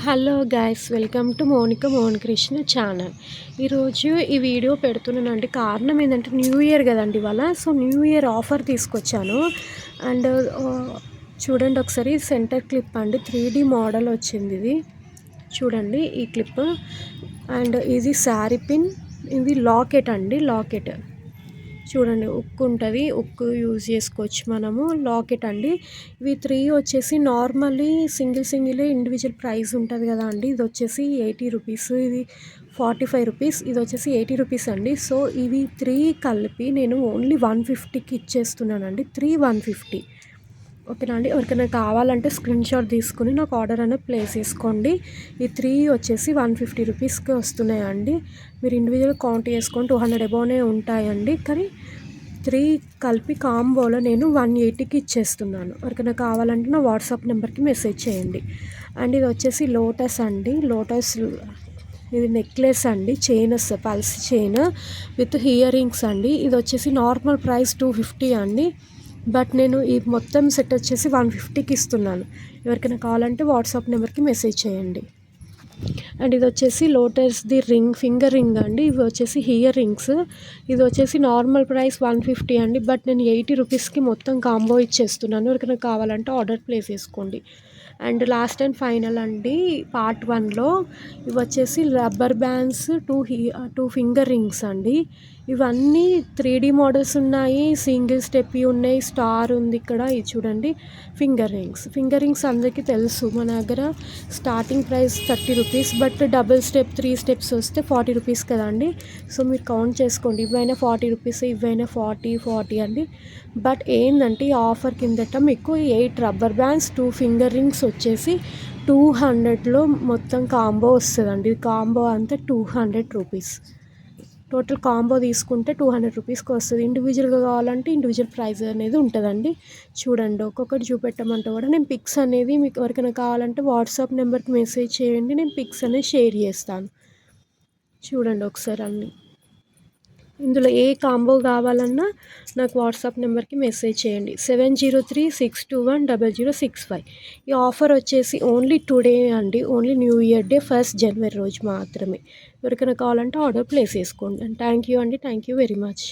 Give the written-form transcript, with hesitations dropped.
Hello guys, welcome to Mohan Krishna channel. ఈరోజు ఈ video పెడుతున్నానండి. కారణం ఏంటంటే న్యూ ఇయర్ కదండి ఇవాళ. సో న్యూ ఇయర్ ఆఫర్ తీసుకొచ్చాను. అండ్ చూడండి ఒకసారి, సెంటర్ క్లిప్ అండి, 3D మోడల్ వచ్చింది. ఇది చూడండి ఈ క్లిప్. అండ్ ఇది శారీ పిన్, ఇది లాకెట్ అండి. లాకెట్ చూడండి, ఉక్కు ఉంటుంది, ఉక్కు యూజ్ చేసుకోవచ్చు మనము. లాకెట్ అండి. ఇవి 3 వచ్చేసి నార్మల్లీ సింగిల్ ఇండివిజువల్ ప్రైస్ ఉంటుంది కదా అండి. ఇది వచ్చేసి 80 రూపీస్, ఇది 45 రూపీస్, ఇది వచ్చేసి 80 రూపీస్ అండి. సో ఇవి 3 కలిపి నేను ఓన్లీ 150కి ఇచ్చేస్తున్నానండి. 3 150. ఓకేనా అండి. ఎవరికైనా కావాలంటే స్క్రీన్ షాట్ తీసుకుని నాకు ఆర్డర్ అనేది ప్లేస్ చేసుకోండి. ఈ 3 వచ్చేసి 150 రూపీస్కి వస్తున్నాయండి. మీరు ఇండివిజువల్ కౌంట్ చేసుకొని 200 అబోనే ఉంటాయండి. కానీ 3 కలిపి కాంబోలో నేను 180కి ఇచ్చేస్తున్నాను. ఎవరికైనా కావాలంటే నా వాట్సాప్ నెంబర్కి మెసేజ్ చేయండి. అండ్ ఇది వచ్చేసి లోటస్ అండి. లోటస్ ఇది నెక్లెస్ అండి, chain, pulse chain with ear rings అండి. ఇది వచ్చేసి నార్మల్ ప్రైస్ 250 అండి. బట్ నేను ఈ మొత్తం సెట్ వచ్చేసి 150కి ఇస్తున్నాను. ఎవరికైనా కావాలంటే వాట్సాప్ నెంబర్కి మెసేజ్ చేయండి. అండ్ ఇది వచ్చేసి లోటస్ది రింగ్, ఫింగర్ రింగ్ అండి. ఇవి వచ్చేసి ఇయర్ రింగ్స్. ఇది వచ్చేసి నార్మల్ ప్రైస్ 150 అండి. బట్ నేను 80 రూపీస్కి మొత్తం కాంబో ఇచ్చేస్తున్నాను. ఎవరికైనా కావాలంటే ఆర్డర్ ప్లేస్ చేసుకోండి. అండ్ లాస్ట్ అండ్ ఫైనల్ అండి, పార్ట్ 1లో ఇవి వచ్చేసి రబ్బర్ బ్యాండ్స్, 2 ఫింగర్ రింగ్స్ అండి. ఇవన్నీ 3D మోడల్స్ ఉన్నాయి, సింగిల్ స్టెప్ ఉన్నాయి, స్టార్ ఉంది ఇక్కడ. ఇది చూడండి, ఫింగర్ రింగ్స్ అందరికీ తెలుసు. మన దగ్గర starting price 30 rupees, but double step 3 steps వస్తే 40 రూపీస్ కదండి. సో మీరు కౌంట్ చేసుకోండి, ఇవైనా 40 రూపీస్, ఇవైనా 40 అండి. బట్ ఏంటంటే ఈ ఆఫర్ కిందట మీకు 8 రబ్బర్ బ్యాండ్స్, 2 ఫింగర్ రింగ్స్ వచ్చేసి 200లో మొత్తం కాంబో వస్తుందండి. కాంబో అంతా 200 రూపీస్. టోటల్ కాంబో తీసుకుంటే 200 రూపీస్కి వస్తుంది. ఇండివిజువల్గా కావాలంటే ఇండివిజువల్ ప్రైస్ అనేది ఉంటుందండి. చూడండి, ఒక్కొక్కటి చూపెట్టమంటే కూడా నేను పిక్స్ అనేది మీకు ఎవరికైనా కావాలంటే వాట్సాప్ నెంబర్కి మెసేజ్ చేయండి, నేను పిక్స్ అనేది షేర్ చేస్తాను. చూడండి ఒకసారి అన్నీ. ఇందులో ఏ కాంబో కావాలన్నా నాకు వాట్సాప్ నెంబర్కి మెసేజ్ చేయండి. 7036210065. ఈ ఆఫర్ వచ్చేసి ఓన్లీ టుడే అండి, ఓన్లీ న్యూ ఇయర్ డే 1 జనవరి రోజు మాత్రమే. ఎవరికైనా కావాలంటే ఆర్డర్ ప్లేస్ చేసుకోండి. అండ్ థ్యాంక్ యూ అండి, థ్యాంక్ యూ వెరీ మచ్.